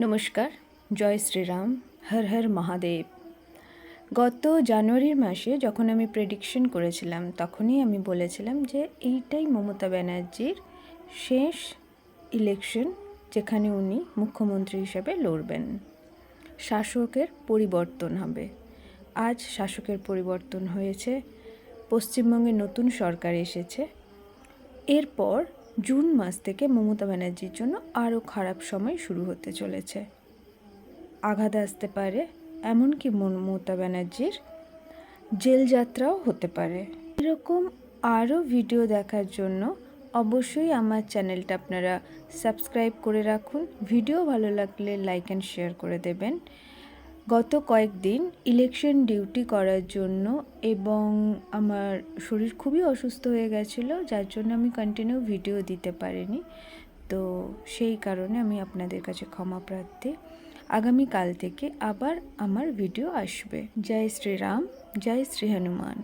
নমস্কার, জয় শ্রীরাম, হর হর মহাদেব। গত জানুয়ারির মাসে যখন আমি প্রেডিকশন করেছিলাম তখনই আমি বলেছিলাম যে এইটাই মমতা ব্যানার্জির শেষ ইলেকশন, যেখানে উনি মুখ্যমন্ত্রী হিসেবে লড়বেন। শাসকের পরিবর্তন হবে। আজ শাসকের পরিবর্তন হয়েছে, পশ্চিমবঙ্গে নতুন সরকার এসেছে। এরপর জুন মাস থেকে মমতা ব্যানার্জির জন্য আরও খারাপ সময় শুরু হতে চলেছে। আঘাত আসতে পারে, এমনকি মমতা ব্যানার্জির জেল যাত্রাও হতে পারে। এরকম আরও ভিডিও দেখার জন্য অবশ্যই আমার চ্যানেলটা আপনারা সাবস্ক্রাইব করে রাখুন। ভিডিও ভালো লাগলে লাইক অ্যান্ড শেয়ার করে দেবেন। গত কয়েকদিন ইলেকশন ডিউটি করার জন্য এবং আমার শরীর খুবই অসুস্থ হয়ে গেছিলো, যার জন্য আমি কন্টিনিউ ভিডিও দিতে পারিনি। তো সেই কারণে আমি আপনাদের কাছে ক্ষমা প্রার্থী। আগামীকাল থেকে আবার আমার ভিডিও আসবে। জয় শ্রীরাম, জয় শ্রী হনুমান।